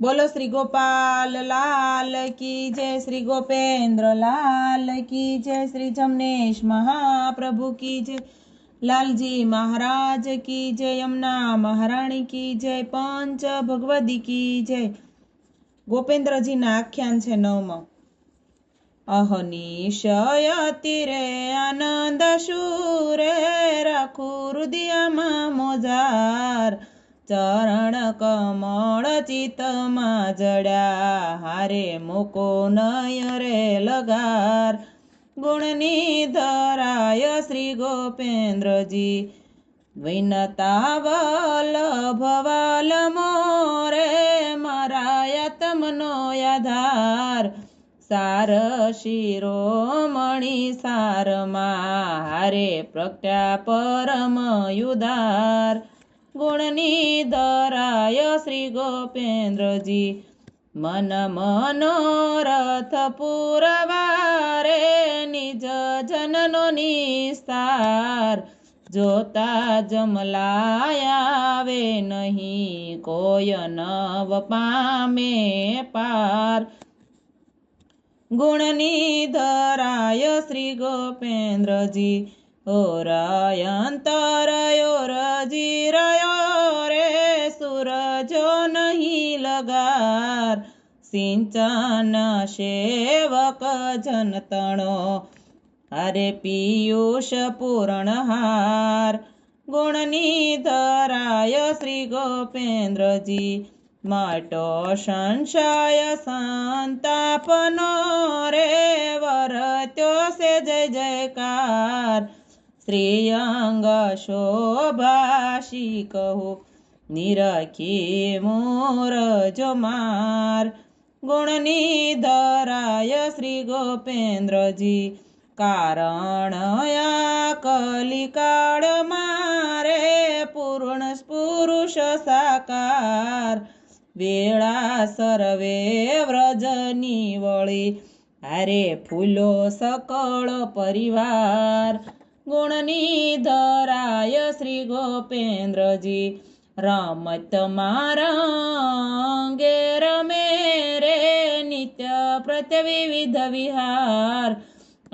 बोलो श्री गोपाल लाल की जय, श्री गोपेंद्र लाल की जय, श्री जमनेश महाप्रभु की जय, लालजी महाराज की जय, यमुना महाराणी की जय, पंच भगवदी की जय। गोपेन्द्रजी ना आख्यान छे नवमो। अहनिशय तीरे आनंद शूरे राखू हृदयमा मोजार, चरण कमळ चित्तमा जड्या हारे मोको नय रे लगार। गुणनी धराय श्री गोपेन्द्रजी विनता वल्लभवाल मोरे, मराया तमनो आधार। सार शिरोमणि सारमा हारे प्रज्ञा परम युदार। गुणनी धराय श्री गोपेन्द्रजी मन मनोरथ पुरवारे, निज जननो निस्तार। जोता जमलायावे नहीं कोय नव पामे पार। गुणनी धराय श्री गोपेन्द्रजी ओरयंतर ओर जीरयो रे, सूरजो नहीं लगार। सिंचन सेवक जन तणो हरे पीयूष पूर्णहार। गुणनी धराय श्री गोपेन्द्रजी माटो संशय संतापनो रे, वरत्यो से जय जयकार। श्रीअंग शोभाशी कहू निरखी मोर जो मार। गुणनी धराय श्री गोपेन्द्रजी कारणया कलिकाळ मारे, पूर्ण पुरुष साकार। वेळा सर्वे व्रजनी वळी हारे फूलो सकळ परिवार। गुणनी धराय श्री गोपेन्द्रजी रमत मारंगे रमे रे, नित्य प्रत्यविविध विहार।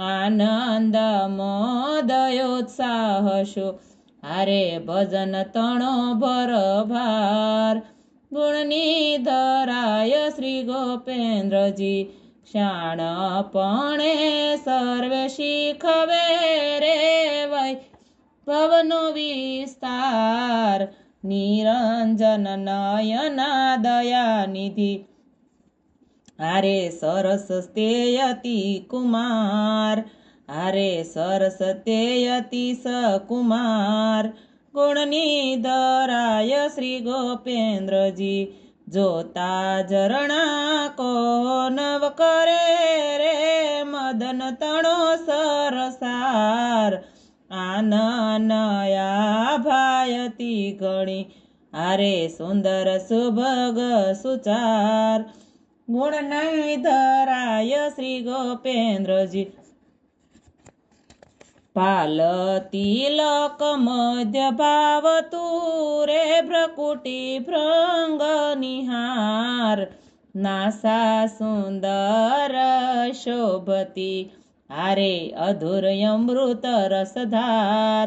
आनंद मोदयोत्साह शो हारे भजन तणो भर भार। गुणनी धराय श्री गोपेन्द्रजी शाणपणे सर्वे शिखवे रे, वैभवनो विस्तार। निरंजन नयना दया निधि हारे सरस तेयति कुमार। हारे सरस तेयति सकुमार। गुणनी धराय श्री गोपेन्द्रजी जोता जरणा को नव करे रे, मदन तणो सरसार। आननया भायति गणी हारे सुंदर सुभग सुचार। गुण नहीं धराय श्री गोपेन्द्रजी पाल तिलक मध्य भाव तुरे, भ्रकुटी भृंग निहार। नासा सुंदर शोभती हारे अधुर अमृत रसधार।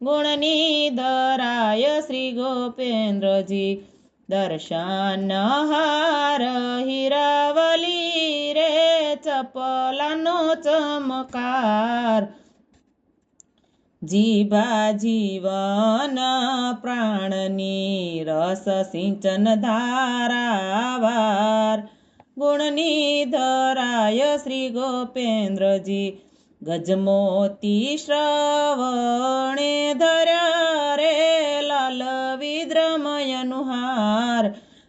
गुणनी धराय श्री गोपेन्द्रजी दर्शन हार हिरावली रे, चपलानो चमकार। जीवा जीवन प्राणनी रस सिंचन धारावार। गुणनी धराय श्री गोपेन्द्रजी गजमोती श्रवणे धर्या रे, लाल विद्रमयनुहार।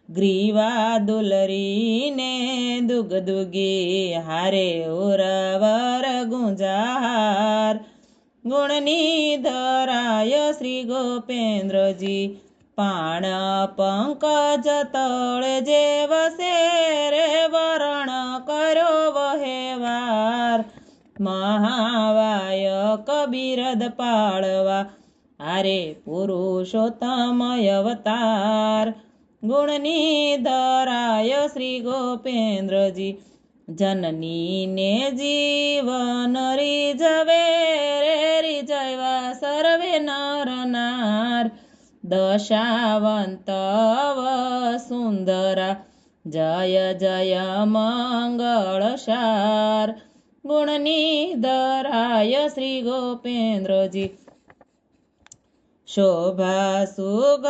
ग्रीवा दुलरीने दुगदुगी हारे उरवर गुंजार। गुणनी धराय श्री गोपेन्द्रजी पाण पंकज तळे जेवसे रे, वरण करो वहेवार। महावायक बिरद पाळवा हारे पुरुषोत्तम अवतार। गुणनी धराय ધરાય શ્રી ગોપેન્દ્રજી જનની ને જીવન રીઝવે રે રીઝવા સર્વે નર નાર દશાવંત સુંદરા જય જય મંગળસાર ગુણની ધરાય શ્રી ગોપેન્દ્રજી શોભા સુગગ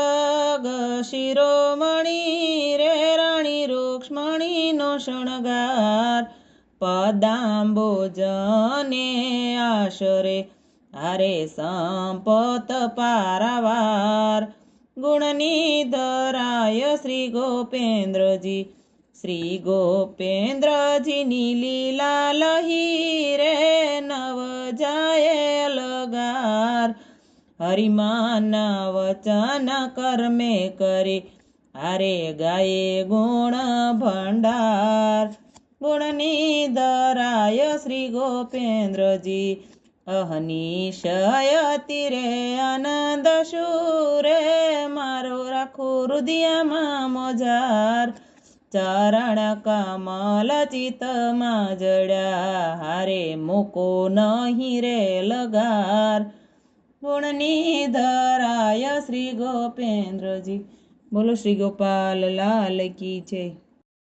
શિરોમણી રે રાણી રૂક્ષ્મણીનો શણગાર પદાંબોજને આશરે હારે સંપત પારાવાર ગુણની ધરાય શ્રી ગોપેન્દ્રજી શ્રી ગોપેન્દ્રજીની લીલા લહી રે નવ જાય અલગાર હરિમાના વચન કર્મે કરે હારે ગાયે ગુણ ભંડાર ગુણની ધરાય શ્રી ગોપેન્દ્રજી અહનિશય તીરે આનંદ શુરે મારો રાખો હૃદયમાં મોજાર ચરણ કમલ ચિતમાં જડ્યા હારે મૂકો નહીં રે લગાર ગુણની ધરાય શ્રી ગોપેન્દ્રજી બોલો શ્રી ગોપાલ લાલ કી જય